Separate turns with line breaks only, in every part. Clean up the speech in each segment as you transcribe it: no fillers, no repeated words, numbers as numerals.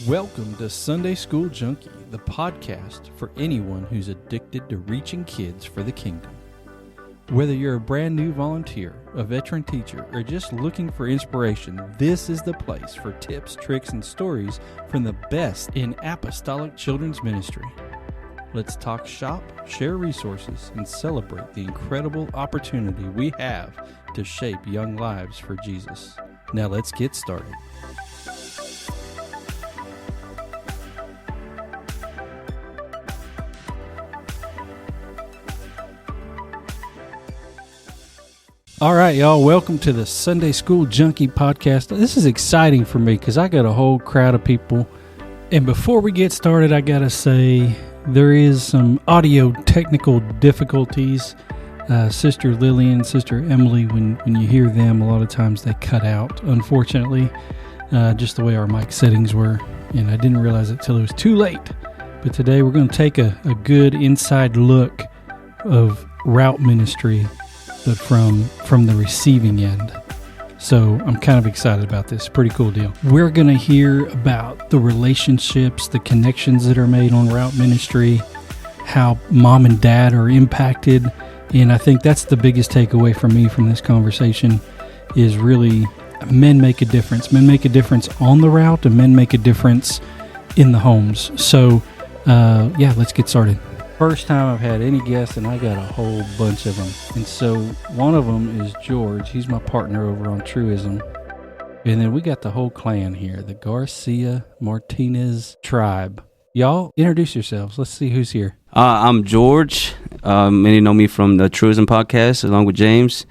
Welcome to Sunday School Junkie, the podcast for anyone who's addicted to reaching kids for the kingdom. Whether you're a brand new volunteer, a veteran teacher, or just looking for inspiration, this is the place for tips, tricks, and stories from the best in apostolic children's ministry. Let's talk shop, share resources, and celebrate the incredible opportunity we have to shape young lives for Jesus. Now let's get started. All right, y'all, welcome to the Sunday School Junkie podcast. This is exciting for me because I got a whole crowd of people. And before we get started, I got to say there is some audio technical difficulties. Sister Lillian, Sister Emily, when you hear them, a lot of times they cut out, unfortunately, just the way our mic settings were. And I didn't realize it till it was too late. But today we're going to take a good inside look of route ministry, but from the receiving end. So I'm kind of excited about this. Pretty cool deal. We're going to hear about the relationships, the connections that are made on route ministry, how mom and dad are impacted. And I think that's the biggest takeaway for me from this conversation is really men make a difference. Men make a difference on the route, and men make a difference in the homes. So, let's get started. First time I've had any guests, and I got a whole bunch of them. And so one of them is George. He's my partner over on Truism. And then we got the whole clan here, the Garcia Martinez tribe. Y'all, introduce yourselves. Let's see who's here.
I'm George. Many know me from the Truism podcast, along with James.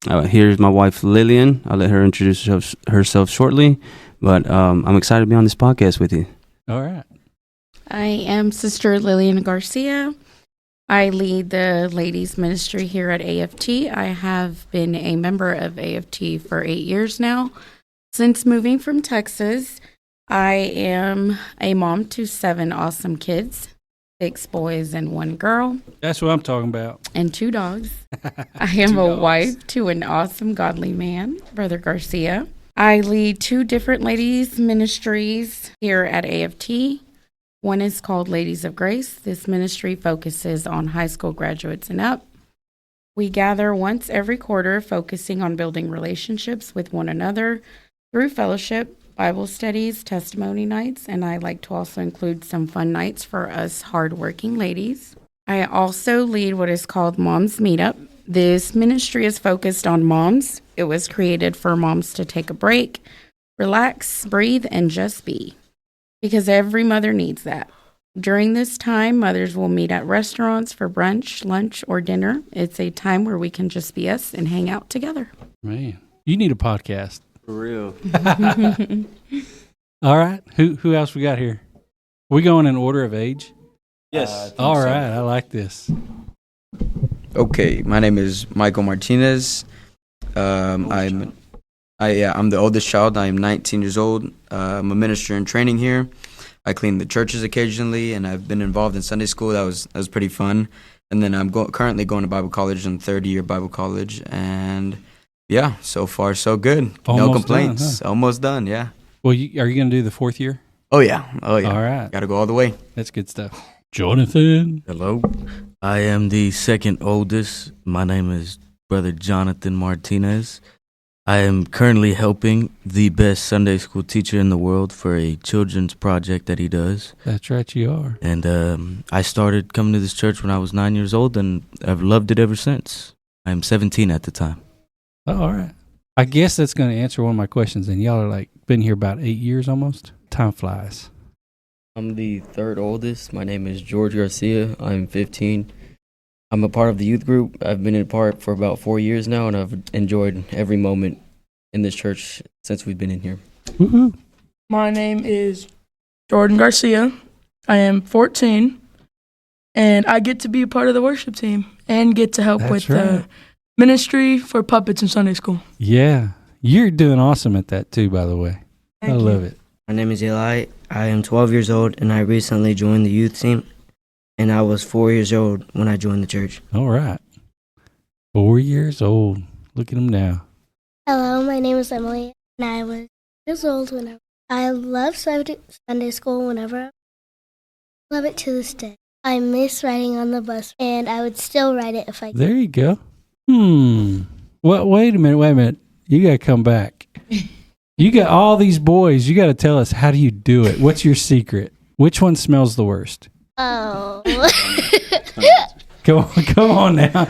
Here's my wife, Lillian. I'll let her introduce herself shortly. But I'm excited to be on this podcast with you.
All right.
I am Sister Lillian Garcia. I lead the ladies ministry here at AFT. I have been a member of AFT for 8 years now. Since moving from Texas, I am a mom to 7 awesome kids, 6 boys and 1 girl.
That's what I'm talking about.
And 2 dogs. I am a wife to an awesome godly man, Brother Garcia. I lead 2 different ladies ministries here at AFT. One is called Ladies of Grace. This ministry focuses on high school graduates and up. We gather once every quarter, focusing on building relationships with one another through fellowship, Bible studies, testimony nights, and I like to also include some fun nights for us hardworking ladies. I also lead what is called Moms Meetup. This ministry is focused on moms. It was created for moms to take a break, relax, breathe, and just be. Because every mother needs that. During this time, mothers will meet at restaurants for brunch, lunch, or dinner. It's a time where we can just be us and hang out together.
Man, you need a podcast.
For real.
All right. Who else we got here? We going in order of age?
Yes.
All right. I like this.
Okay, my name is Michael Martinez. I'm the oldest child. I am 19 years old. I'm a minister in training here. I clean the churches occasionally, and I've been involved in Sunday school. That was pretty fun. And then I'm currently going to Bible college in third year Bible college, and yeah, so far so good.
Almost
no complaints.
Done, huh?
Almost done. Yeah.
Well, are you going to do the 4th year?
Oh yeah.
All right.
Got to go all the way.
That's good stuff. Jonathan.
Hello. I am the second oldest. My name is Brother Jonathan Martinez. I am currently helping the best Sunday school teacher in the world for a children's project that he does.
That's right, you are.
And I started coming to this church when I was 9 years old, and I've loved it ever since. I am 17 at the time.
Oh, all right. I guess that's going to answer one of my questions. And y'all are been here about 8 years almost. Time flies.
I'm the third oldest. My name is Jorge Garcia. I'm 15. I'm a part of the youth group. I've been in part for about 4 years now, and I've enjoyed every moment in this church since we've been in here.
Woo-hoo.
My name is Jordan Garcia. I am 14, and I get to be a part of the worship team and get to help with the ministry for puppets in Sunday school.
Yeah. You're doing awesome at that too, by the way. I love it.
My name is Eli. I am 12 years old, and I recently joined the youth team. And I was 4 years old when I joined the church.
All right. 4 years old. Look at him now.
Hello, my name is Emily, and I was years old when I love Sunday school whenever. I love it to this day. I miss riding on the bus, and I would still ride it if I could.
There you go. Well, wait a minute. You got to come back. You got all these boys. You got to tell us, how do you do it? What's your secret? Which one smells the worst?
Oh.
Come on now.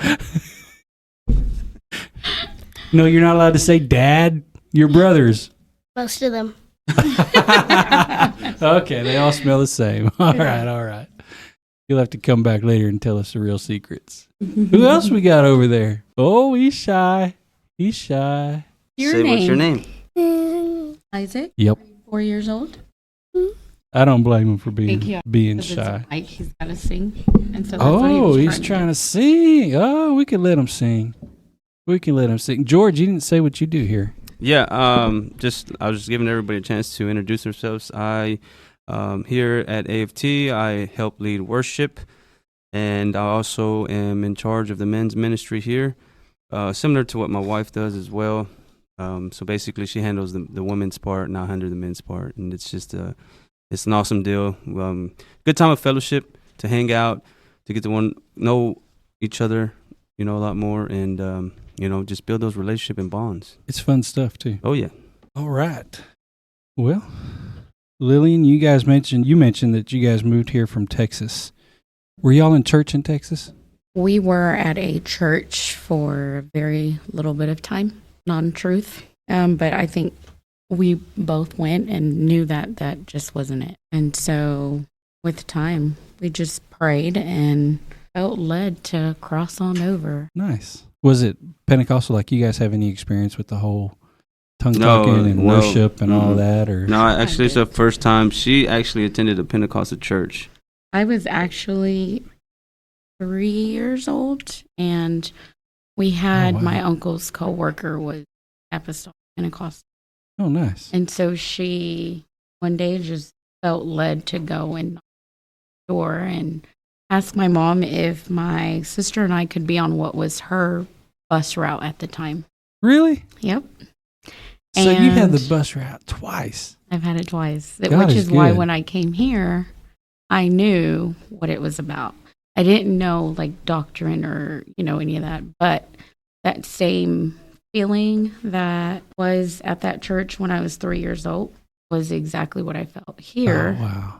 No, you're not allowed to say dad. Your brothers.
Most of them.
Okay, they all smell the same. All right. You'll have to come back later and tell us the real secrets. Who else we got over there? Oh, he's shy.
What's your name?
Isaac?
Yep.
4 years old?
I don't blame him for being
Because
shy.
Mike, he's got to sing. And so that's
He's trying to sing. Oh, we can let him sing. George, you didn't say what you do here.
Yeah, I was just giving everybody a chance to introduce themselves. I here at AFT, I help lead worship, and I also am in charge of the men's ministry here, similar to what my wife does as well. So basically, she handles the women's part, and I handle the men's part, and it's just it's an awesome deal. Good time of fellowship, to hang out, to get to know each other, a lot more, and just build those relationship and bonds.
It's fun stuff too.
Oh yeah.
All right. Well, Lillian, you mentioned that you guys moved here from Texas. Were y'all in church in Texas?
We were at a church for a very little bit of time, non-truth. But I think we both went and knew that just wasn't it. And so with time, we just prayed and felt led to cross on over.
Nice. Was it Pentecostal? Like, you guys have any experience with the whole tongue talking and worship and all that? Or
no, actually, it's the first time. She actually attended a Pentecostal church.
I was actually 3 years old, and we had my uncle's coworker was Apostolic Pentecostal.
Oh, nice.
And so she one day just felt led to go and knock on the door and ask my mom if my sister and I could be on what was her bus route at the time.
Really?
Yep.
So you had the bus route twice.
I've had it twice,
God
which
is
is why
good.
when I came here, I knew what it was about. I didn't know like doctrine or, any of that, but that same feeling that was at that church when I was 3 years old was exactly what I felt here.
Oh, wow.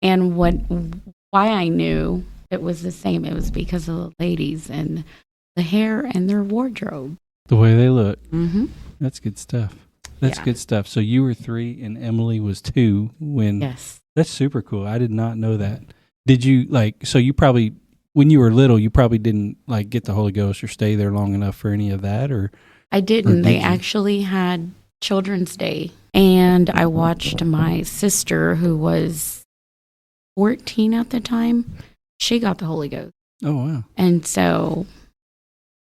And why I knew it was the same, it was because of the ladies and the hair and their wardrobe.
The way they look.
Mm-hmm.
That's good stuff. Good stuff. So you were 3 and Emily was 2 when...
Yes.
That's super cool. I did not know that. Did you, so you probably, when you were little, you probably didn't, get the Holy Ghost or stay there long enough for any of that, or...
I didn't. They actually had Children's Day, and I watched my sister, who was 14 at the time, she got the Holy Ghost.
Oh, wow.
And so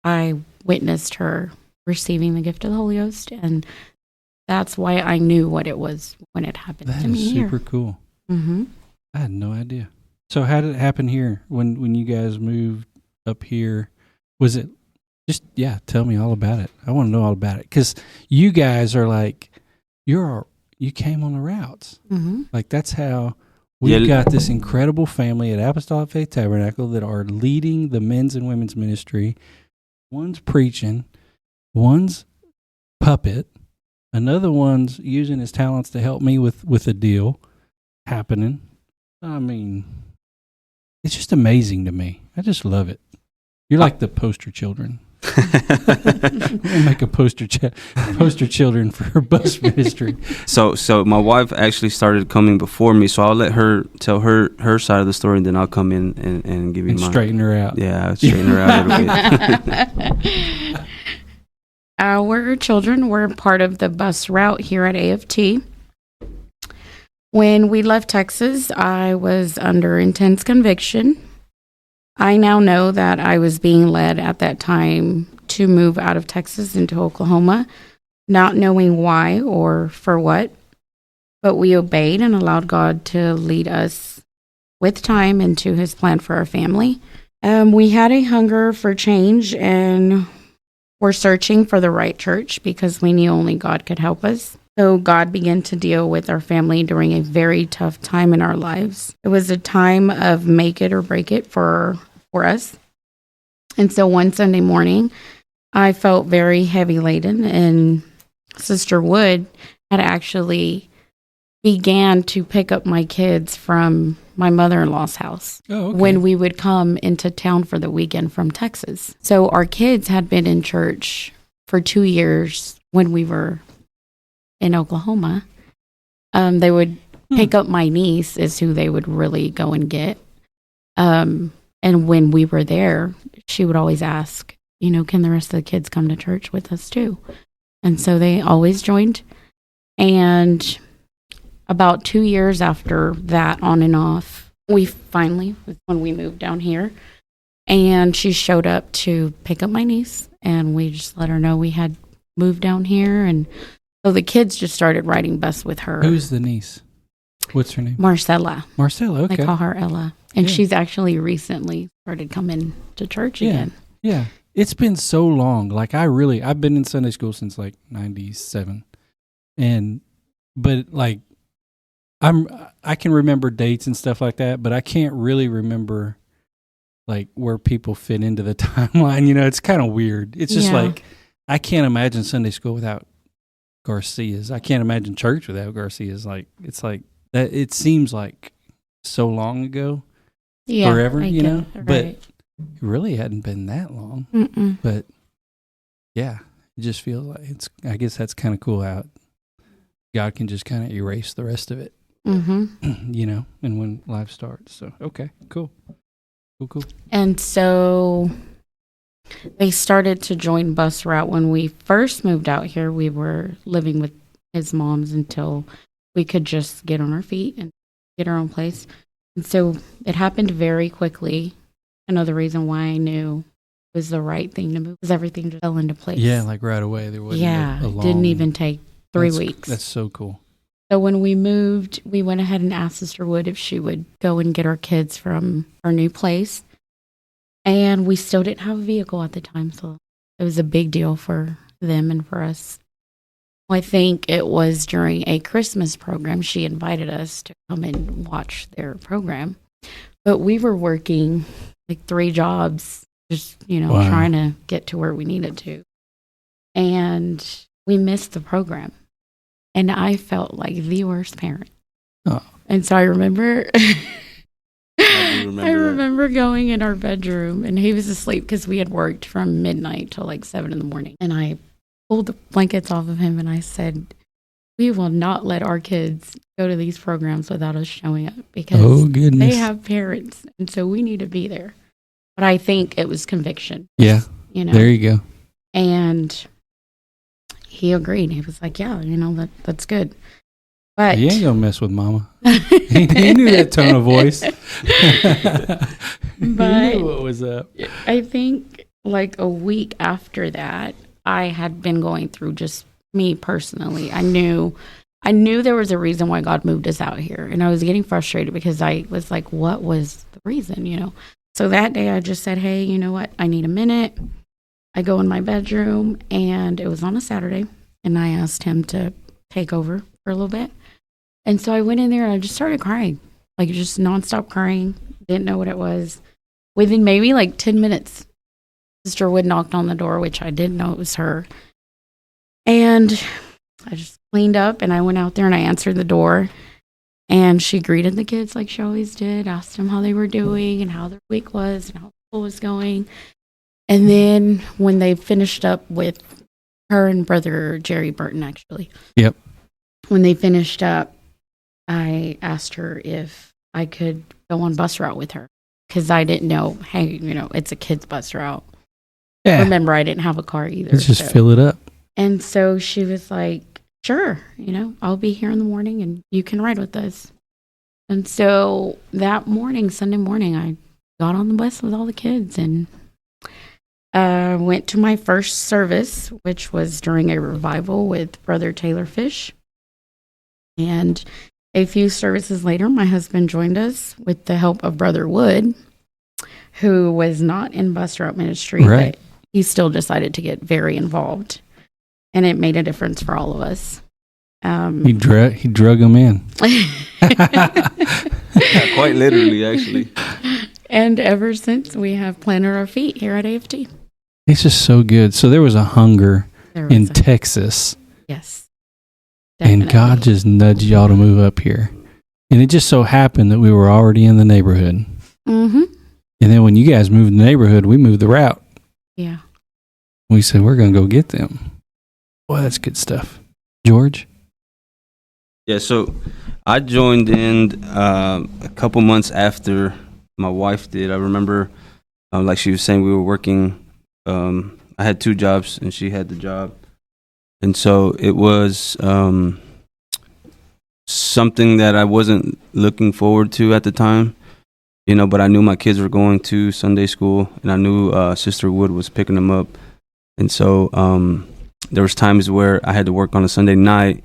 I witnessed her receiving the gift of the Holy Ghost, and that's why I knew what it was when it happened to me.
That is super cool.
Mm-hmm.
I had no idea. So how did it happen here when you guys moved up here? Was it just, tell me all about it. I want to know all about it, because you guys are you came on the routes.
Mm-hmm.
That's how we've got this incredible family at Apostolic Faith Tabernacle that are leading the men's and women's ministry. One's preaching, one's puppet, another one's using his talents to help me with a deal happening. I mean, it's just amazing to me. I just love it. You're like the poster children. We'll make a poster children for bus ministry.
So my wife actually started coming before me, so I'll let her tell her side of the story, and then I'll come in and give you mine.
Straighten her out.
Yeah, straighten her out a little bit.
Our children were part of the bus route here at AFT. When we left Texas, I was under intense conviction. I now know that I was being led at that time to move out of Texas into Oklahoma, not knowing why or for what, but we obeyed and allowed God to lead us with time into his plan for our family. We had a hunger for change, and we're searching for the right church because we knew only God could help us. So God began to deal with our family during a very tough time in our lives. It was a time of make it or break it for us. And so one Sunday morning, I felt very heavy laden, and Sister Wood had actually began to pick up my kids from my mother-in-law's house when we would come into town for the weekend from Texas. So our kids had been in church for 2 years when we were in Oklahoma. They would pick up my niece is who they would really go and get. And when we were there, she would always ask, can the rest of the kids come to church with us too? And so they always joined. And about 2 years after that, on and off, we finally, when we moved down here, and she showed up to pick up my niece, and we just let her know we had moved down here. And so the kids just started riding bus with her.
Who's the niece? What's her name?
Marcella.
Marcella, okay.
They call her Ella. And she's actually recently started coming to church again.
Yeah. It's been so long. Like I've been in Sunday school since like 97. But like I can remember dates and stuff like that, but I can't really remember like where people fit into the timeline. It's kind of weird. It's just like I can't imagine Sunday school without Garcias. I can't imagine church without Garcias. Like it's like that. It seems like so long ago, forever.
Right.
But it really hadn't been that long.
Mm-mm.
But yeah, it just feels like I guess that's kind of cool how God can just kind of erase the rest of it.
Mm-hmm.
And when life starts. So okay, cool.
And so they started to join bus route. When we first moved out here, we were living with his moms until we could just get on our feet and get our own place. And so it happened very quickly. Another reason why I knew it was the right thing to move because everything just fell into place.
Yeah, like right away. There wasn't a long...
didn't even take 3 weeks.
That's so cool.
So when we moved, we went ahead and asked Sister Wood if she would go and get our kids from our new place. And we still didn't have a vehicle at the time, so it was a big deal for them and for us. I think it was during a Christmas program. She invited us to come and watch their program. But we were working like 3 jobs, just, trying to get to where we needed to. And we missed the program. And I felt like the worst parent. Oh. And so I remember... I remember going in our bedroom, and he was asleep because we had worked from midnight till like 7 a.m. And I pulled the blankets off of him, and I said, we will not let our kids go to these programs without us showing up because they have parents, and so we need to be there. But I think it was conviction.
Yeah, there you go.
And he agreed. He was like, yeah, that's good. But
he ain't gonna mess with mama. He knew that tone of voice.
But
he knew what was up.
I think like a week after that, I had been going through just me personally. I knew there was a reason why God moved us out here. And I was getting frustrated because I was like, what was the reason, So that day I just said, hey, you know what? I need a minute. I go in my bedroom, and it was on a Saturday, and I asked him to take over for a little bit. And so I went in there and I just started crying, like just nonstop crying. Didn't know what it was. Within maybe like 10 minutes, Sister Wood knocked on the door, which I didn't know it was her. And I just cleaned up and I went out there and I answered the door. And she greeted the kids like she always did, asked them how they were doing and how their week was and how school was going. And then when they finished up with her and Brother Jerry Burton, actually.
Yep.
When they finished up, I asked her if I could go on bus route with her because I didn't know, hey, it's a kid's bus route. Yeah. Remember, I didn't have a car either.
Let's just fill it up.
And so she was like, sure, I'll be here in the morning and you can ride with us. And so that morning, Sunday morning, I got on the bus with all the kids and went to my first service, which was during a revival with Brother Taylor Fish. And a few services later, my husband joined us with the help of Brother Wood, who was not in bus route ministry, but he still decided to get very involved. And it made a difference for all of us.
He drug them in.
Yeah, quite literally, actually.
And ever since, we have planted our feet here at AFT.
It's just so good. So there was a hunger in
Texas.
Texas,
Yes.
and God
Definitely.
just nudged y'all to move up here. And it just so happened that we were already in the neighborhood.
Mm-hmm.
And then when you guys moved the neighborhood, we moved the route.
Yeah.
We said, we're going to go get them. Boy, that's good stuff. George?
Yeah, so I joined in a couple months after my wife did. I remember, like she was saying, we were working. I had 2 jobs, and she had the job. And so it was something that I wasn't looking forward to at the time, but I knew my kids were going to Sunday school, and I knew Sister Wood was picking them up. And so there was times where I had to work on a Sunday night,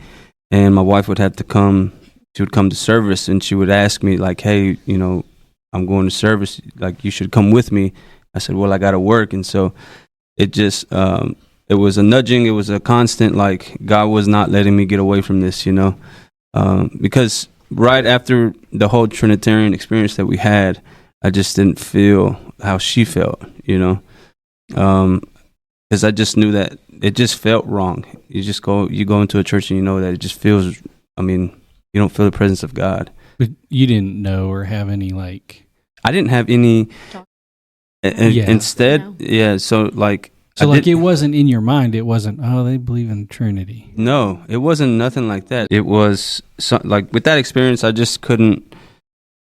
and my wife would have to come. She would come to service, and she would ask me, like, hey, I'm going to service. Like, you should come with me. I said, well, I got to work. And so it just, it was a nudging. It was a constant, like, God was not letting me get away from this, because right after the whole Trinitarian experience that we had, I just didn't feel how she felt, because I just knew that it just felt wrong. You go into a church and you know that it just feels, you don't feel the presence of God.
But you didn't know or have any, like...
I didn't have any...
Yeah.
Instead,
No.
yeah, so, like...
So, it wasn't in your mind. It wasn't, they believe in the Trinity.
No, it wasn't nothing like that. It was, like, with that experience, I just couldn't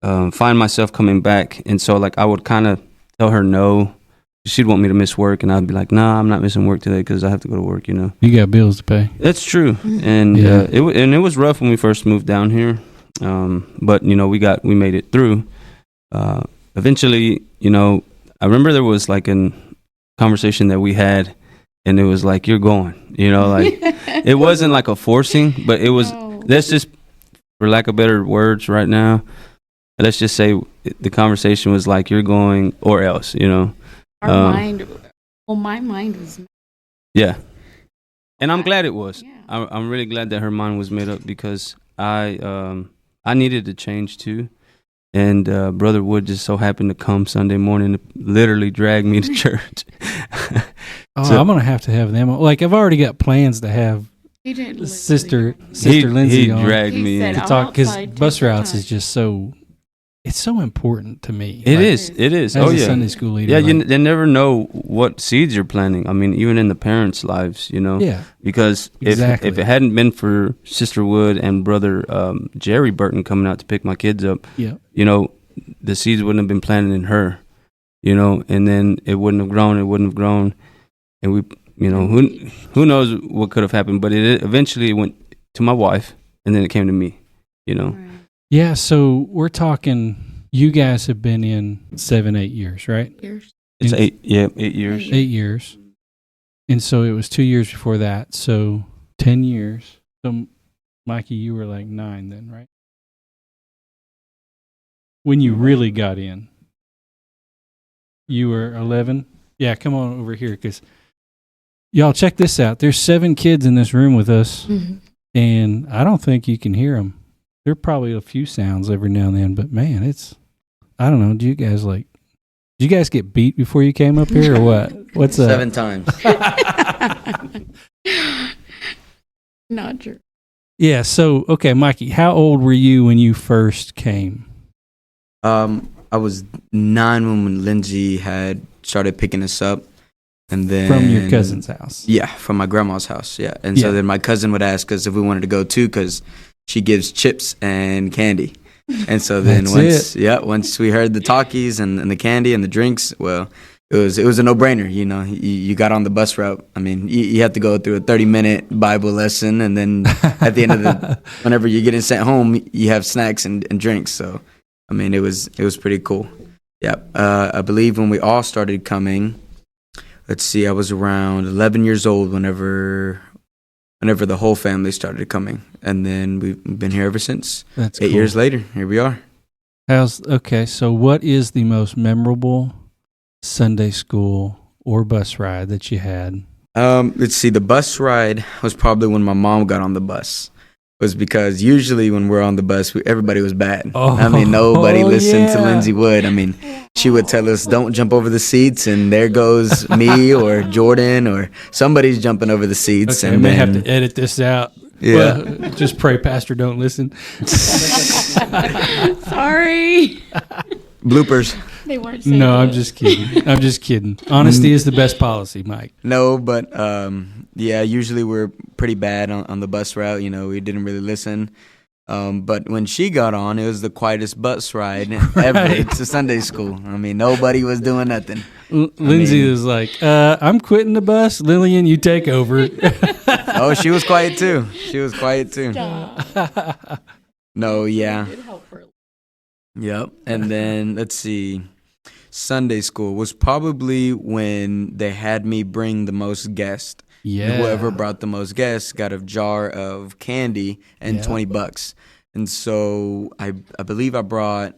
find myself coming back. And so, like, I would kind of tell her no. She'd want me to miss work, and I'd be like, nah, I'm not missing work today because I have to go to work,
You got bills to pay.
That's true. And
Yeah.
it was rough when we first moved down here. But, we made it through. Eventually, I remember there was, like, an conversation that we had, and it was like, you're going, like, it wasn't like a forcing, but it was,
No.
let's just, for lack of better words right now, let's just say the conversation was like, you're going or else,
Our mind, my mind was.
Yeah. And I'm glad it was.
Yeah.
I'm really glad that her mind was made up, because I needed to change too. And Brother Wood just so happened to come Sunday morning to literally drag me to church. So-
I'm going to have them. Like, I've already got plans to have
He didn't.
Sister
he
Lindsay on
dragged
He
me in.
said,
to
"I'll
talk, because
outside, take
bus
your
routes
time."
is just so... It's so important to me.
It
Like,
is.
As
Oh,
a
yeah.
Sunday school leader.
Yeah,
like,
you never know what seeds you're planting. Even in the parents' lives,
yeah.
Because
Exactly.
if it hadn't been for Sister Wood and Brother Jerry Burton coming out to pick my kids up,
Yeah.
the seeds wouldn't have been planted in her, and then it wouldn't have grown. And we, who knows what could have happened, but it eventually went to my wife, and then it came to me,
Right.
Yeah, so we're talking, you guys have been in 7-8 years, right?
Years.
It's 8 years.
8 years. And so it was 2 years before that, so 10 years. So, Mikey, you were like 9 then, right? When you really got in. You were 11? Yeah, come on over here, because y'all check this out. There's 7 kids in this room with us,
Mhm.
and I don't think you can hear them. There are probably a few sounds every now and then, but man, I don't know. Do you guys get beat before you came up here or what? What's up?
7 times.
Not true.
Yeah. So, okay, Mikey, how old were you when you first came?
I was 9 when Lindsay had started picking us up, and then
From your cousin's house.
Yeah, from my grandma's house. Yeah, and
Yeah.
so then my cousin would ask us if we wanted to go too, because she gives chips and candy. And so then
That's
once we heard the talkies and the candy and the drinks, well, it was a no-brainer. You got on the bus route. You have to go through a 30-minute Bible lesson, and then at the end of whenever you're getting sent home, you have snacks and drinks. So, it was pretty cool. Yeah, I believe when we all started coming, let's see, I was around 11 years old whenever the whole family started coming, and then we've been here ever since.
That's
8
cool.
years later, here we are.
So what is the most memorable Sunday school or bus ride that you had?
Let's see, the bus ride was probably when my mom got on the bus. was because usually when we're on the bus, everybody was bad.
Oh,
I mean, nobody listened to
yeah.
Lindsay Wood. I mean, she would tell us, don't jump over the seats, and there goes me or Jordan or somebody's jumping over the seats.
Okay, I
and
may
then,
have to edit this out.
Yeah.
Well, just pray Pastor don't listen.
Sorry.
Bloopers.
They weren't saying
No, I'm
it.
just kidding. I'm just kidding. Honesty is the best policy, Mike.
No, but yeah, usually we're pretty bad on the bus route. You know, we didn't really listen. But when she got on, it was the quietest bus ride ever to Sunday school. I mean, nobody was doing nothing.
Lindsay was like, I'm quitting the bus. Lillian, you take over.
Oh, she was quiet too. No, yeah. Yep. And then let's see. Sunday school was probably when they had me bring the most guests.
Yeah.
Whoever brought the most guests got a jar of candy and $20. And so I believe I brought,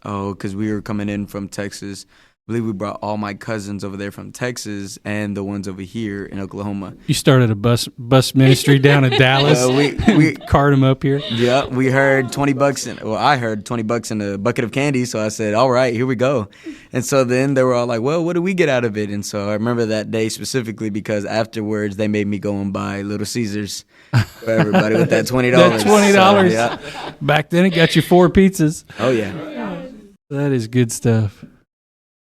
because we were coming in from Texas, I believe we brought all my cousins over there from Texas and the ones over here in Oklahoma.
You started a bus ministry down in Dallas.
We
cart them up here.
Yeah, we heard $20 I heard $20 in a bucket of candy, so I said, all right, here we go. And so then they were all like, well, what do we get out of it? And so I remember that day specifically because afterwards they made me go and buy Little Caesars for everybody with that $20.
That $20.
So, yeah.
Back then it got you 4 pizzas.
Oh, yeah.
That is good stuff.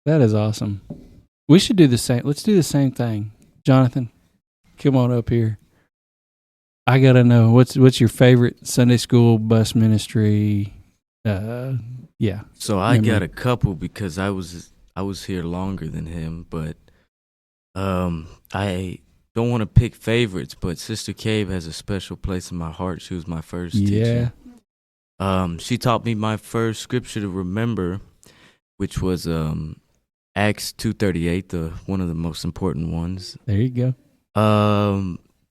That is awesome. We should do the same. Let's do the same thing. Jonathan, come on up here. I got to know, what's your favorite Sunday school bus ministry? Yeah.
So I got a couple because I was here longer than him, but I don't want to pick favorites, but Sister Cabe has a special place in my heart. She was my first teacher. She taught me my first scripture to remember, which was Acts 2:38, one of the most important ones.
There you go.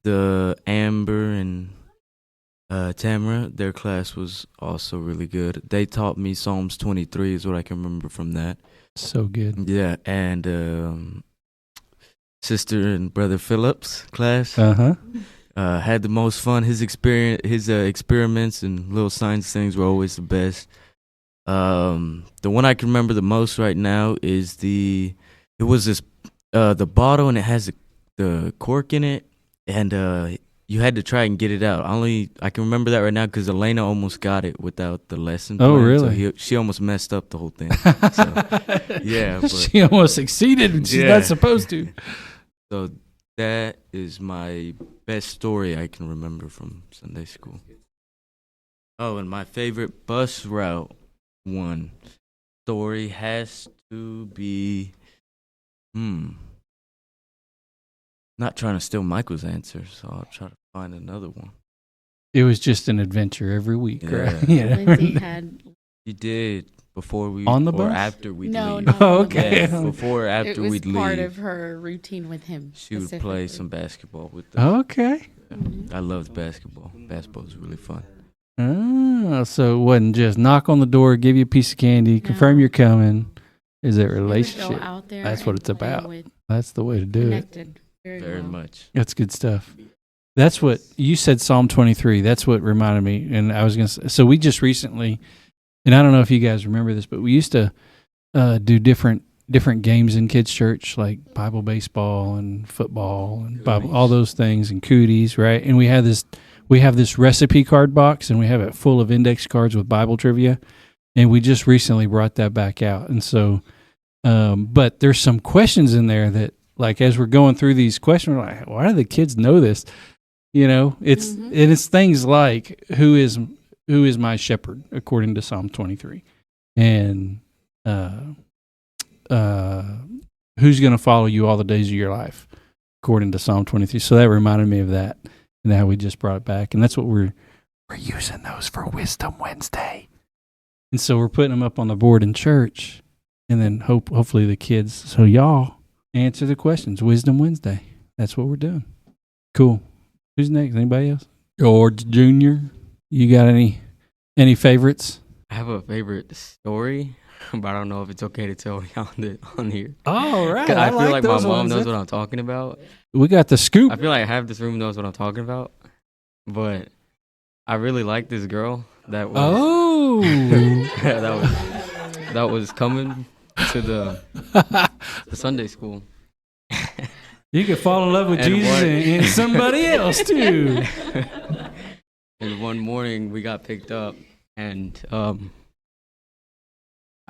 The Amber and Tamara, their class was also really good. They taught me Psalms 23 is what I can remember from that.
So good.
Yeah, and Sister and Brother Phillips' class had the most fun. His experiments and little science things were always the best. The one I can remember the most right now is the bottle, and it has the cork in it, and you had to try and get it out. I can remember that right now because Elena almost got it without the lesson plan.
Oh, really?
So she almost messed up the whole thing. So, yeah, but,
she almost succeeded and she's not supposed to.
So that is my best story I can remember from Sunday school. Oh, and my favorite bus route story has to be not trying to steal Michael's answer, so I'll try to find another one.
It was just an adventure every week, right?
Lindsay had.
You did before we
on the
or
bus
after we
No,
leave.
not on the
okay.
bus.
Before or after we'd leave.
It was part of her routine with him.
She would play some basketball with us.
Okay.
I loved basketball. Basketball was really fun.
So it wasn't just knock on the door, give you a piece of candy, confirm you're coming. Is it relationship?
Go out there.
That's what it's about.
With
That's the way to do
connected
Very
well.
much.
That's good stuff. That's what you said, Psalm 23. That's what reminded me. And I was going to say, so we just recently, and I don't know if you guys remember this, but we used to do different games in kids' church, like Bible baseball and football and Bible, all those things, and cooties, right? And we have this recipe card box, and we have it full of index cards with Bible trivia. And we just recently brought that back out. And so, but there's some questions in there that, like, as we're going through these questions, we're like, why do the kids know this? You know, it's and it's things like who is my shepherd according to Psalm 23, and who's going to follow you all the days of your life according to Psalm 23. So that reminded me of that, and how we just brought it back, and that's what we're using those for Wisdom Wednesday, and so we're putting them up on the board in church, and then hopefully the kids. So y'all answer the questions. Wisdom Wednesday. That's what we're doing. Cool. Who's next? Anybody else? George Jr. You got any favorites?
I have a favorite story, but I don't know if it's okay to tell on here.
Oh, right.
I feel like my
those
mom
ones.
knows what I'm talking about.
We got the scoop.
I feel like half this room knows what I'm talking about, but I really liked this girl that was
Oh.
that was coming to the Sunday school.
You could fall in love with
And
Jesus
what-
and somebody else too.
And one morning we got picked up, and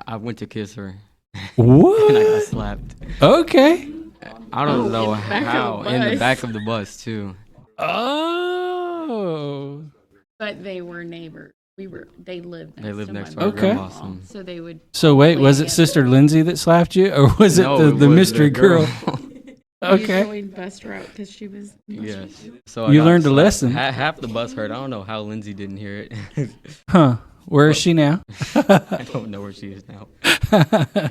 I went to kiss her, and I got
What?
slapped.
Okay.
I don't know
in the back of
how.
the
In the
bus.
back of the bus too.
Oh.
But they were neighbors. They lived next
They lived
to
next
my
to our
Okay.
grandma.
mom. So they would.
So wait, was it
Yeah.
Sister Lindsay that slapped you, or was it
No,
the
was
mystery girl? Okay.
Usually bust her out because she was.
Yes. So
You
got
learned a
slapped.
lesson.
Half the bus heard. I don't know how Lindsay didn't hear it.
Huh? Where is she now?
I don't know where she is now.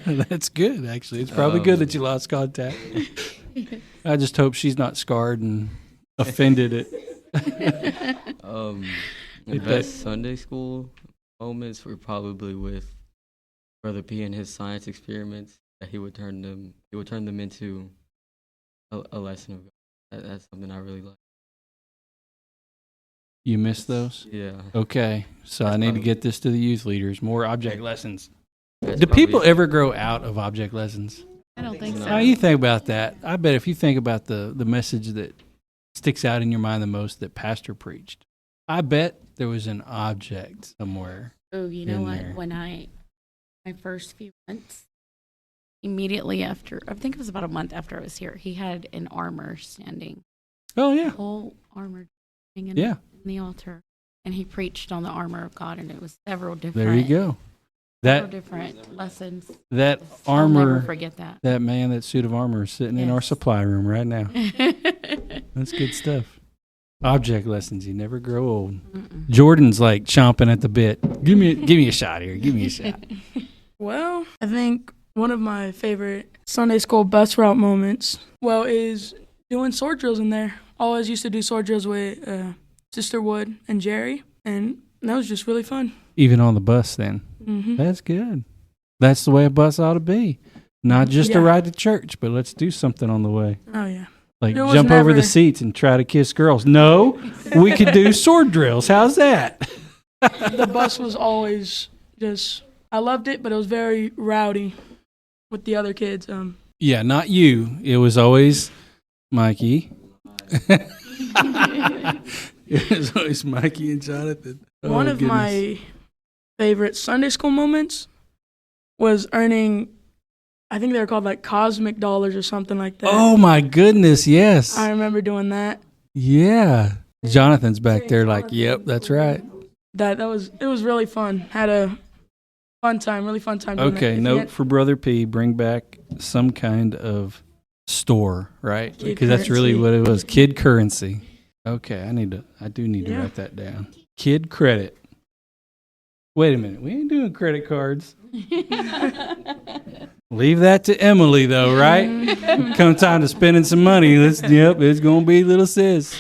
That's good, actually. It's probably good that you lost contact. I just hope she's not scarred and offended it.
The best Sunday school moments were probably with Brother P and his science experiments. That he would turn them into a lesson of God. That's something I really like.
You missed those?
Yeah.
Okay, so I need to
probably-
get this to the youth leaders. More object lessons.
That's
Do people
probably-
ever grow out of object lessons?
I don't think so.
How you think about that? I bet if you think about the message that sticks out in your mind the most that Pastor preached, I bet there was an object somewhere.
Oh, you know
in
what?
there.
When my first few months, immediately after, I think it was about a month after I was here, he had an armor standing,
Oh yeah,
whole armor hanging
yeah.
in the altar, and he preached on the armor of God, and it was several different.
There you go.
Several
That
different lessons.
that
I'll never
armor,
forget that.
that man, that suit of armor is sitting in our
Yes.
supply room right now. That's good stuff. Object lessons. You never grow old.
Mm-mm.
Jordan's like chomping at the bit. Give me a shot here. Give me a shot.
Well, I think one of my favorite Sunday school bus route moments, is doing sword drills in there. Always used to do sword drills with Sister Wood and Jerry, and that was just really fun.
Even on the bus, then.
Hmm.
That's good. That's the way a bus ought to be. Not just a
Yeah.
ride to church, but let's do something on the way.
Oh, yeah.
Like
There was
jump over the
never-
seats and try to kiss girls. No, we could do sword drills. How's that?
The bus was always just, I loved it, but it was very rowdy with the other kids.
Yeah, not you. It was always Mikey. It was always Mikey and Jonathan. Oh,
One of
goodness.
my favorite Sunday school moments was earning, I think they were called like cosmic dollars or something like that.
Oh my goodness, yes.
I remember doing that.
Yeah. Jonathan's back there like, yep, that's right.
It was really fun. Had a fun time, really fun time doing that.
Okay,
If you
note
had-
for Brother P, bring back some kind of store, right?
Kid
Because that's really
currency.
what it was, kid currency. Okay, I do need to
Yeah.
write that down. Kid credit. Wait a minute, we ain't doing credit cards. Leave that to Emily though, right? Come time to spending some money, it's gonna be little sis.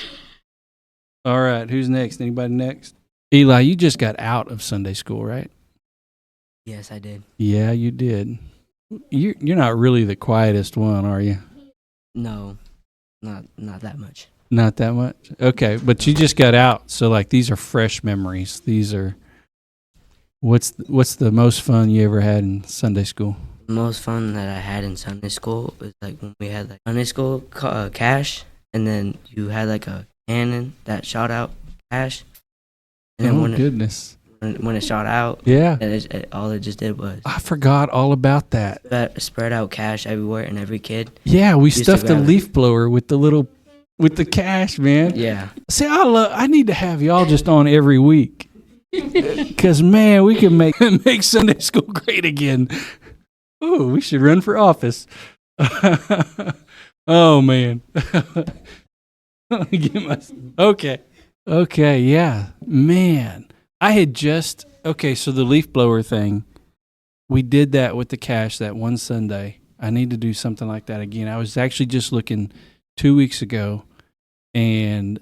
All right, who's next? Anybody next? Eli, you just got out of Sunday school, right?
Yes, I did.
Yeah, you did. You're not really the quietest one, are you?
No, not that much.
Not that much. Okay, but you just got out, so like these are fresh memories. These are what's the most fun you ever had in Sunday school?
The most fun that I had in Sunday school was like when we had like Sunday school cash, and then you had like a cannon that shot out cash, and then
Oh
when
goodness,
when it shot out,
yeah,
all it just did was
I forgot all about that.
spread out cash everywhere, and every kid.
Yeah, we
Used to
stuffed a
grab it.
leaf blower with the cash, man.
Yeah,
See, I need to have y'all just on every week. Because, man, we can make Sunday school great again. Ooh, we should run for office. Oh, man. Okay, yeah. Man, I had just, so the leaf blower thing, we did that with the cash that one Sunday. I need to do something like that again. I was actually just looking 2 weeks ago, and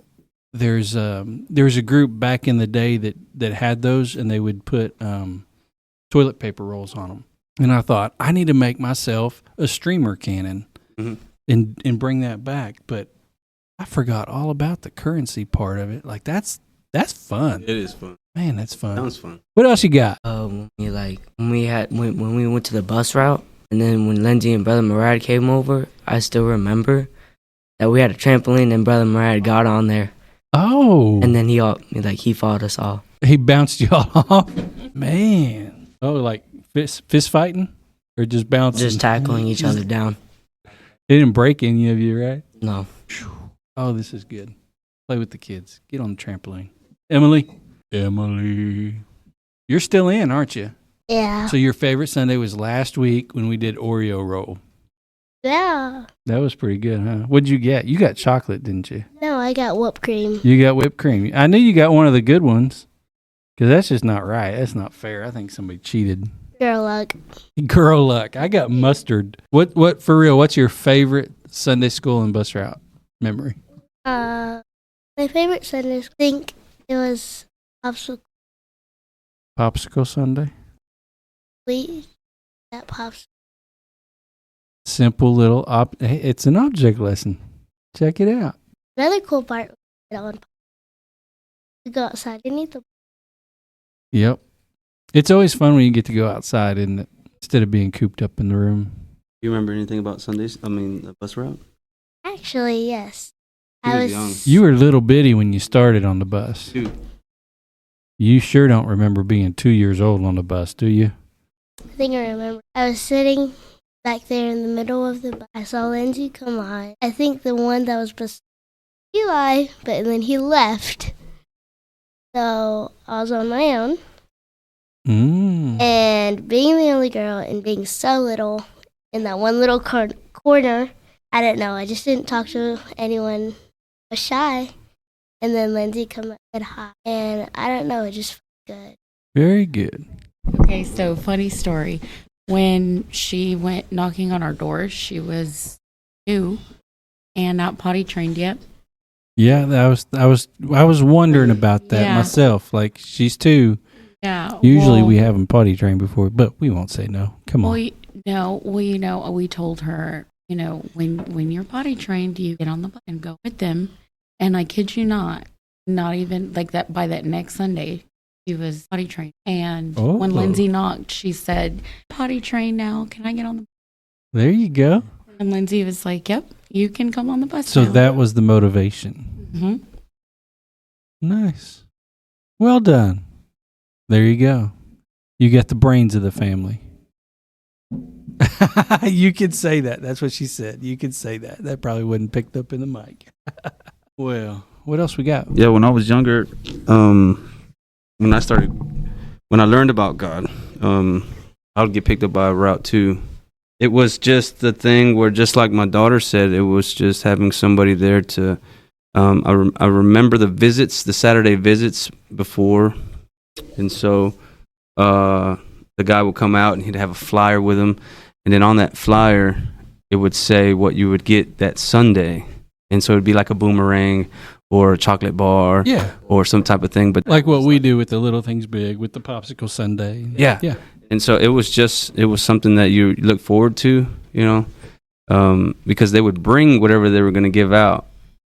there's a group back in the day that had those, and they would put toilet paper rolls on them. And I thought, I need to make myself a streamer cannon and bring that back. But I forgot all about the currency part of it. Like that's That's fun.
It is fun.
Man, that's fun.
Sounds fun.
What else you got?
When we went to the bus route, and then when Lindsay and Brother Murad came over, I still remember that we had a trampoline and Brother Murad got on there.
Oh.
And then he fought us all.
He bounced you all off? Man. Oh, like fist fighting? Or just bouncing?
Just tackling each other down.
They didn't break any of you, right?
No.
Oh, this is good. Play with the kids. Get on the trampoline. Emily. You're still in, aren't you?
Yeah.
So your favorite Sunday was last week when we did Oreo roll.
Yeah.
That was pretty good, huh? What'd you get? You got chocolate, didn't you?
No, I got whipped cream.
You got whipped cream. I knew you got one of the good ones. Because that's just not right. That's not fair. I think somebody cheated.
Girl luck.
Girl luck. I got mustard. What for real? What's your favorite Sunday school and bus route memory?
My favorite Sunday school, I think it was popsicle.
Popsicle Sunday.
That popsicle.
Simple little hey, it's an object lesson. Check it out.
Another cool part was to go outside and eat the.
Yep. It's always fun when you get to go outside, isn't it? Instead of being cooped up in the room.
You remember anything about Sundays? The bus route?
Actually, yes.
He
I
was
was
young.
You were little bitty when you started on the bus.
Dude.
You sure don't remember being 2 years old on the bus, do you?
I think I remember. I was sitting back there in the middle of the bus. I saw Lindsay come on. I think the one that was beside Eli, but then he left. So I was on my own. And being the only girl and being so little in that one little corner, I don't know. I just didn't talk to anyone. I was shy. And then Lindsay come up and said hi. And I don't know. It just felt good.
Very good.
Okay, so funny story. When she went knocking on our door, she was 2 and not potty trained yet.
Yeah, I was wondering about that
Yeah.
myself. Like, she's 2.
Yeah.
Usually we have them potty trained before, but we won't say no. Come on.
We told her, when you're potty trained, you get on the bus and go with them. And I kid you not even like that. By that next Sunday, she was potty trained. And when Lindsay knocked, she said, "Potty trained now. Can I get on the bus?"
There you go.
And Lindsay was like, "Yep, you can come on the bus."
So
now.
that was the motivation.
Mm-hmm.
Nice. Well done. There you go. You got the brains of the family. You could say that. That's what she said. You could say that. That probably wasn't picked up in the mic. Well, what else we got?
Yeah, when I was younger, when I learned about God, I would get picked up by a route too. It was just the thing where, just like my daughter said, it was just having somebody there to. I remember the Saturday visits before, and so the guy would come out and he'd have a flyer with him, and then on that flyer it would say what you would get that Sunday, and so it'd be like a boomerang or a chocolate bar, or some type of thing. But
like what we do with the Little Things Big, with the popsicle sundae.
Yeah. And so it was something that you look forward to, because they would bring whatever they were going to give out,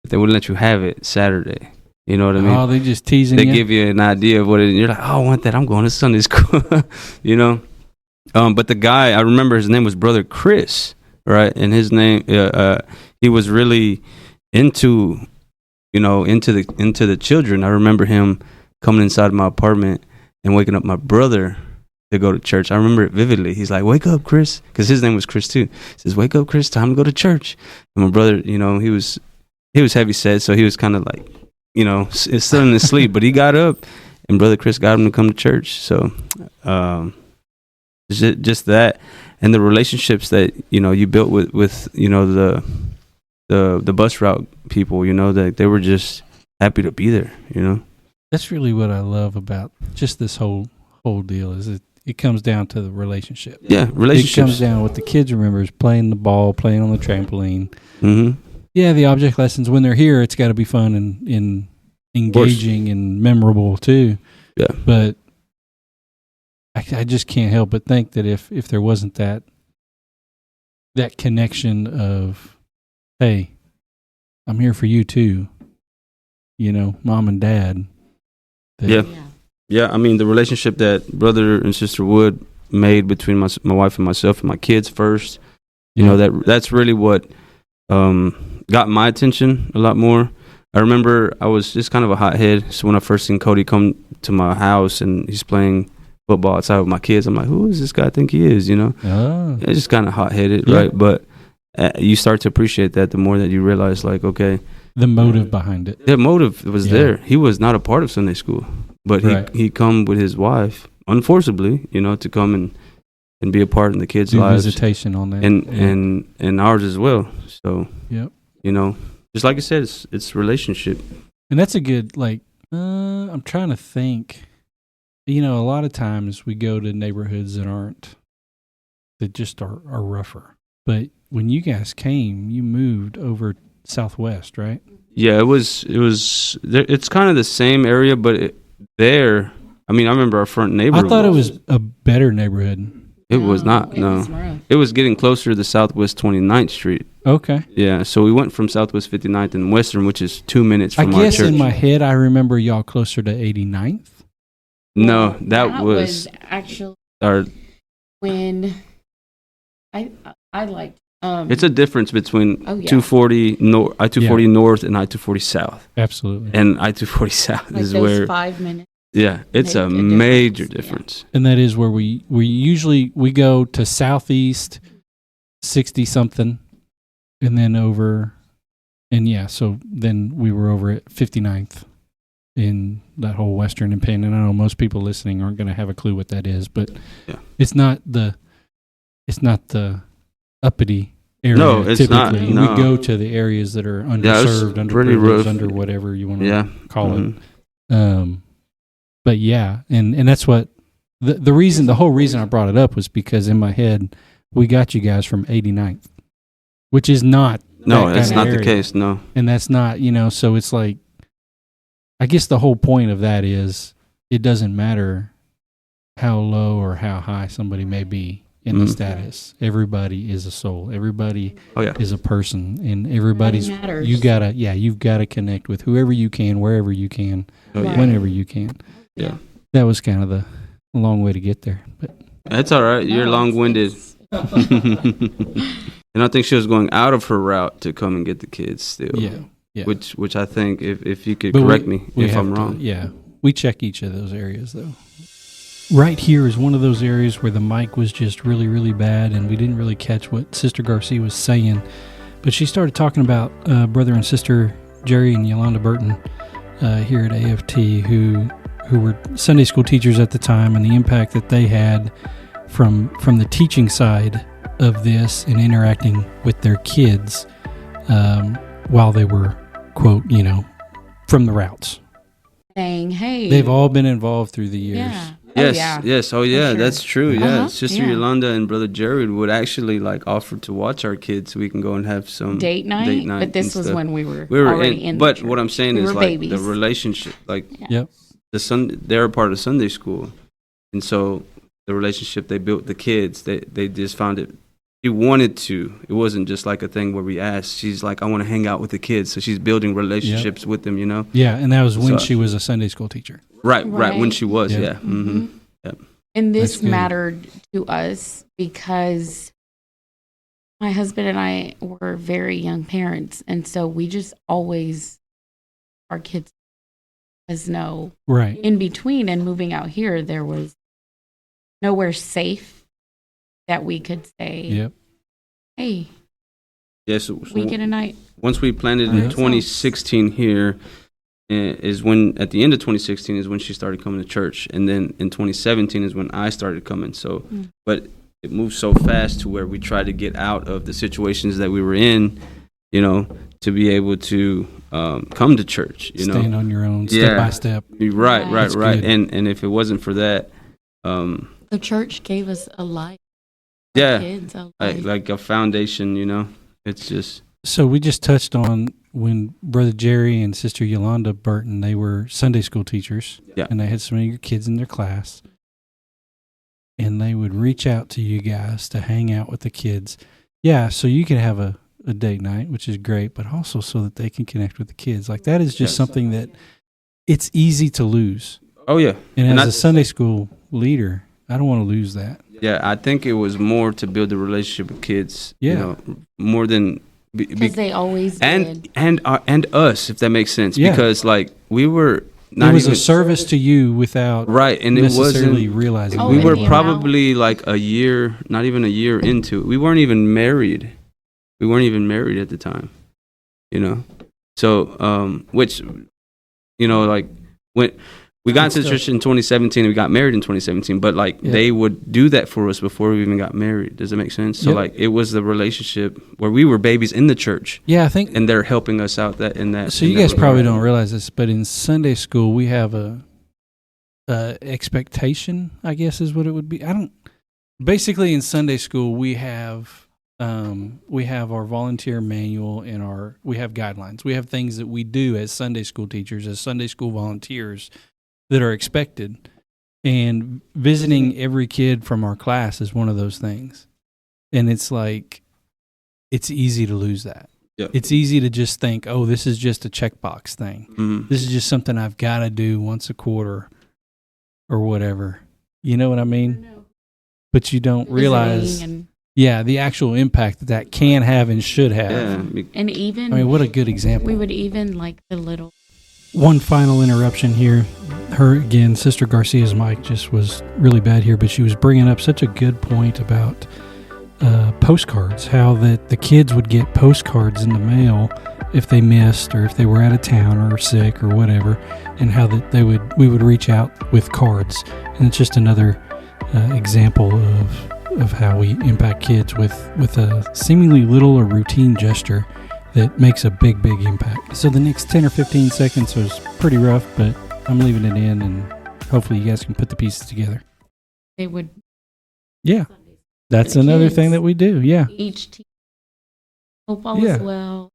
but they wouldn't let you have it Saturday. You know what I mean?
Oh, they just teasing
you.
They
give you an idea of what it is, and you're like, oh, I want that. I'm going to Sunday school, But the guy, I remember his name was Brother Chris, right? And his name, he was really into the children. I remember him coming inside my apartment and waking up my brother to go to church. I remember it vividly. He's like, "Wake up, Chris," because his name was Chris too. He says, "Wake up, Chris, time to go to church." And my brother, he was heavy set, so he was kind of like, still in his sleep, but he got up, and Brother Chris got him to come to church. So, just that, and the relationships that you built with the bus route people, that they were just happy to be there.
That's really what I love about just this whole deal, is it comes down to the relationship.
Yeah, relationships.
It comes down, what the kids remember is playing the ball, playing on the trampoline.
Mm-hmm.
Yeah, the object lessons, when they're here, it's got to be fun and engaging and memorable too.
Yeah.
But I just can't help but think that if there wasn't that connection of, hey, I'm here for you too, Mom and Dad,
Yeah. Yeah, I mean, the relationship that brother and sister Wood made between my wife and myself and my kids first, you know, that's really what got my attention a lot more. I remember I was just kind of a hothead. So when I first seen Cody come to my house and he's playing football outside with my kids, I'm like, who does this guy think he is, you know?
Oh.
It's just kind of hot-headed, right? But you start to appreciate that the more that you realize, like, okay.
The motive behind it.
The motive was there. He was not a part of Sunday school, but he come with his wife, unfortunately, you know, to come and be a part in the kids' lives.
Visitation on that.
And ours as well. So,
you
know, just like I said, it's relationship.
And that's a good, like, I'm trying to think. You know, a lot of times we go to neighborhoods that just are rougher. But when you guys came, you moved over southwest, right?
Yeah, it's kind of the same area, but I remember our front neighbor.
I thought it was a better neighborhood.
It was not, no. It was getting closer to Southwest 29th Street.
Okay.
Yeah, so we went from Southwest 59th and Western, which is 2 minutes from our church.
I guess in my head, I remember y'all closer to 89th.
No, that was
actually
our.
When I liked.
It's a difference between
240
I-240 North and I-240 South.
Absolutely.
And I-240 South
like
is
those
where
5 minutes.
Yeah, it's a major difference.
And that is where we usually go to southeast 60 something and then over, and so then we were over at 59th in that whole Western and Penn. And I know most people listening aren't going to have a clue what that is, but it's not the uppity area.
No, it's
typically.
not. No.
We go to the areas that are underserved, underprivileged, under whatever you want to call it. But and that's what the whole reason I brought it up was because in my head we got you guys from 89th, which is not.
No, that's not the case. No,
and that's not, so it's like, I guess the whole point of that is it doesn't matter how low or how high somebody may be in the status. Everybody is a soul. Everybody is a person, and everybody's matters. You've got to connect with whoever you can, wherever you can, whenever you can.
Yeah,
that was kind of the long way to get there, but
that's all right. You're long-winded, and I think she was going out of her route to come and get the kids still. Yeah. Which I think if you could correct me if I'm wrong.
We check each of those areas though. Right here is one of those areas where the mic was just really, really bad, and we didn't really catch what Sister Garcia was saying. But she started talking about brother and sister Jerry and Yolanda Burton here at AFT, who were Sunday school teachers at the time, and the impact that they had from the teaching side of this and interacting with their kids while they were, quote, from the routes.
Saying, hey.
They've all been involved through the years.
Yeah.
Yes. Oh, yeah, sure. That's true. Yeah. Sister Yolanda and Brother Jared would actually offer to watch our kids so we can go and have some
date night. But this was when we were already in.
But what I'm saying is
babies.
The relationship, they're a part of Sunday school, and so the relationship they built with the kids, they just found it. She wanted to. It wasn't just like a thing where we asked. She's like, I want to hang out with the kids. So she's building relationships with them,
Yeah, and that was when she was a Sunday school teacher.
Right. When she was, Mm-hmm. Yep.
And this mattered to us because my husband and I were very young parents. And so we just always, our kids know.
Right.
In between and moving out here, there was nowhere safe that we could say, hey,
so
we get a night.
Once we planted in 2016 here, is when, at the end of 2016 is when she started coming to church. And then in 2017 is when I started coming. So, but it moved so fast to where we tried to get out of the situations that we were in, to be able to come to church,
Stand on your own, step by step.
Right. And if it wasn't for that.
The church gave us a life.
Kids, like a foundation, It's just.
So we just touched on when Brother Jerry and Sister Yolanda Burton, they were Sunday school teachers.
Yeah.
And they had so many kids in their class. And they would reach out to you guys to hang out with the kids. Yeah, so you could have a date night, which is great, but also so that they can connect with the kids. Like that is just something that it's easy to lose.
Oh yeah.
And as a Sunday school leader, I don't want to lose that.
Yeah, I think it was more to build a relationship with kids.
Yeah.
You know, more than
Because they always did.
and us, if that makes sense.
Yeah.
Because like we were not
It was
even
a service to you without
right, and
necessarily
it wasn't.
realizing.
Oh,
We
and
were
the
probably like a year, not even a year into it. We weren't even married. We weren't even married at the time. You know, so which, you know, like when we got into the church in 2017, and we got married in 2017. But like they would do that for us before we even got married. Does that make sense? So like it was the relationship where we were babies in the church.
Yeah, I think.
And they're helping us out that in that.
So
in
you
that
guys probably
regard.
don't realize this, but in Sunday school we have a expectation, I guess is what it would be. Basically in Sunday school we have our volunteer manual and we have guidelines. We have things that we do as Sunday school teachers, as Sunday school volunteers that are expected. And visiting every kid from our class is one of those things. And it's like, it's easy to lose that.
Yep.
It's easy to just think, oh, this is just a checkbox thing.
Mhm.
This is just something I've got to do once a quarter or whatever. You know what I mean? But you don't realize, the actual impact that can have and should have.
Yeah.
And even,
I mean, what a good example.
we would even like the little.
One final interruption here. Sister Garcia's mic just was really bad here, but she was bringing up such a good point about postcards, how that the kids would get postcards in the mail if they missed or if they were out of town or sick or whatever, and how that we would reach out with cards. And it's just another example of how we impact kids with a seemingly little or routine gesture that makes a big impact. So the next 10 or 15 seconds was pretty rough, but I'm leaving it in, and hopefully you guys can put the pieces together.
They would.
Yeah. That's
The
another
kids.
thing that we do. Yeah.
Each team. Hope all is well.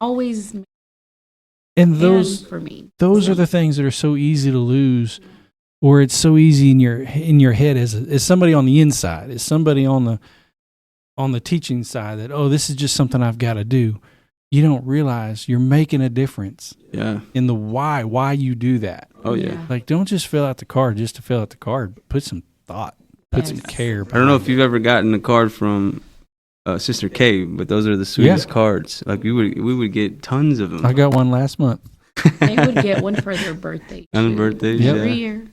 Always.
And those
for me.
are the things that are so easy to lose, or it's so easy in your head as somebody on the inside, as somebody on the teaching side, that, oh, this is just something I've got to do. You don't realize you're making a difference.
Yeah.
In the why you do that.
Oh yeah.
Like, don't just fill out the card just to fill out the card. Put some thought. Put some care.
I don't know if you've ever gotten a card from Sister K, but those are the sweetest cards. Like we would get tons of them.
I got one last month.
They would get one for their birthday.
On birthdays,
every year.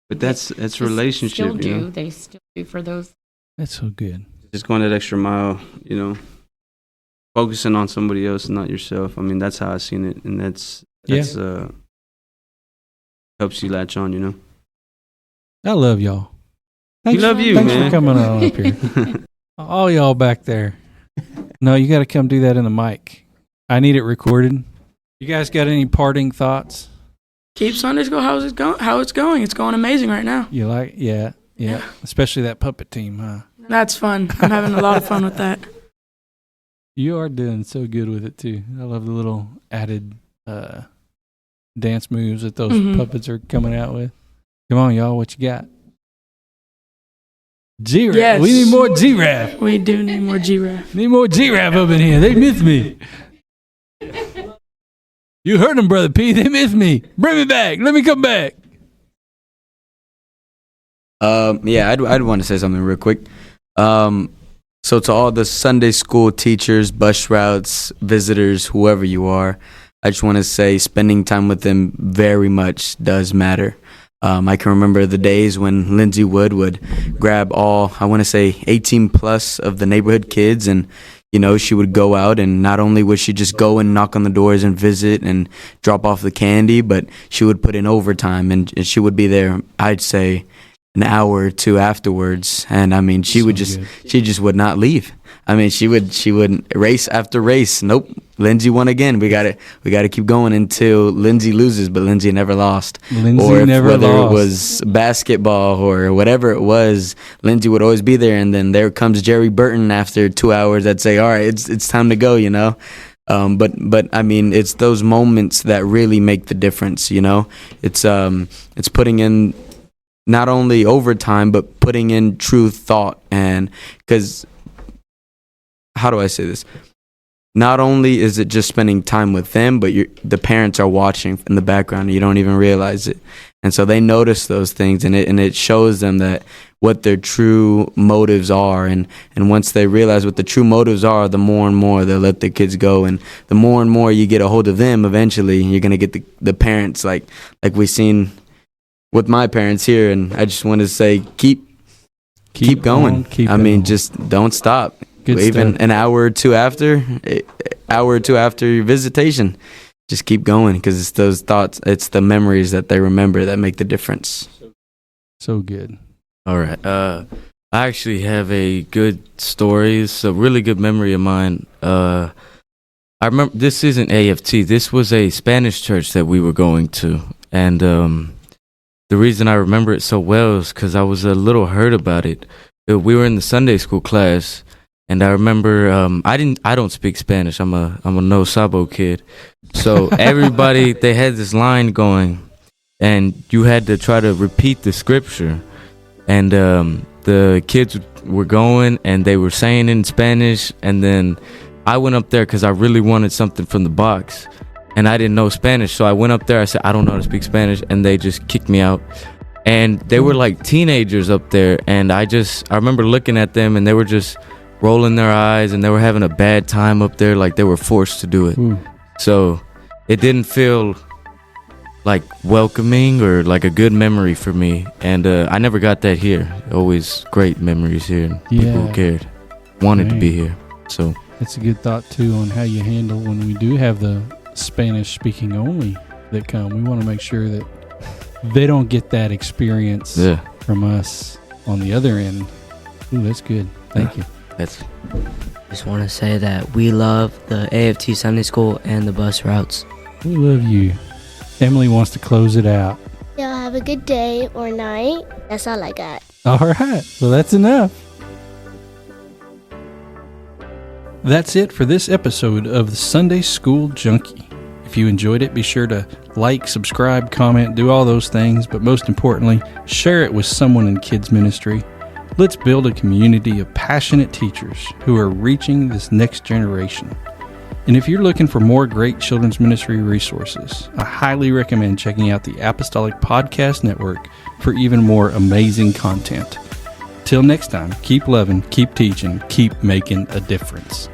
But that's relationship.
Still do.
You know?
They still do for those.
That's so good.
Just going that extra mile, you know, focusing on somebody else and not yourself. I mean, that's how I've seen it, and that's helps you latch on, you know.
I love y'all.
We love you,
thanks
man.
for coming on up here. All y'all back there. No, you got to come do that in the mic. I need it recorded. You guys got any parting thoughts?
Keep Sunday school how it's going. It's going amazing right now.
You like, yeah. Especially that puppet team, huh?
That's fun. I'm having a lot of fun with that.
You are doing so good with it too. I love the little added dance moves that those puppets are coming out with. Come on, y'all. What you got? G-Rap.
Yes.
We need more G-Rap.
We do need more G-Rap.
Need more G-Rap up in here. They miss me. You heard them, Brother P. They miss me. Bring me back. Let me come back.
I'd want to say something real quick. So to all the Sunday school teachers, bus routes, visitors, whoever you are, I just want to say spending time with them very much does matter. I can remember the days when Lindsay Wood would grab all, I want to say 18 plus of the neighborhood kids, and you know, she would go out, and not only would she just go and knock on the doors and visit and drop off the candy, but she would put in overtime, and she would be there, I'd say, an hour or two afterwards. And I mean, she just would not leave. I mean, she would race after race. Nope, Lindsay won again. We gotta keep going until Lindsay loses, but Lindsay never lost. Whether it was basketball or whatever it was, Lindsay would always be there. And then there comes Jerry Burton after 2 hours. I'd say, all right, it's time to go, you know. But I mean, it's those moments that really make the difference, you know. It's putting in not only overtime, but putting in true thought. And because, how do I say this? not only is it just spending time with them, but the parents are watching in the background and you don't even realize it. And so they notice those things, and it shows them that what their true motives are. And once they realize what the true motives are, the more and more they'll let their kids go. And the more and more you get a hold of them, eventually you're going to get the parents like we've seen with my parents here. And I just want to say, keep going. Just don't stop.
Good
Even
stuff.
an hour or two after your visitation, just keep going, because it's those thoughts, it's the memories that they remember that make the difference.
So good.
All right. I actually have a good story. It's a really good memory of mine. I remember, this isn't AFT. This was a Spanish church that we were going to. And the reason I remember it so well is because I was a little hurt about it. We were in the Sunday school class, and I remember I don't speak Spanish. I'm a no sabo kid. So everybody, they had this line going, and you had to try to repeat the scripture. And the kids were going, and they were saying in Spanish. And then I went up there because I really wanted something from the box, and I didn't know Spanish. So I went up there. I said, I don't know how to speak Spanish, and they just kicked me out. And they were like teenagers up there, and I remember looking at them, and they were just rolling their eyes, and they were having a bad time up there, like they were forced to do it. So it didn't feel like welcoming or like a good memory for me. And I never got that here. Always great memories here, and people who cared, wanted to be here. So
that's a good thought too on how you handle when we do have the Spanish speaking only that come. We want to make sure that they don't get that experience from us on the other end. Ooh, that's good. Thank you.
Just want to say that we love the AFT Sunday School and the bus routes.
We love you. Emily wants to close it out.
Y'all have a good day or night. That's all I got.
All right. Well, that's enough. That's it for this episode of the Sunday School Junkie. If you enjoyed it, be sure to like, subscribe, comment, do all those things. But most importantly, share it with someone in kids ministry. Let's build a community of passionate teachers who are reaching this next generation. And if you're looking for more great children's ministry resources, I highly recommend checking out the Apostolic Podcast Network for even more amazing content. Till next time, keep loving, keep teaching, keep making a difference.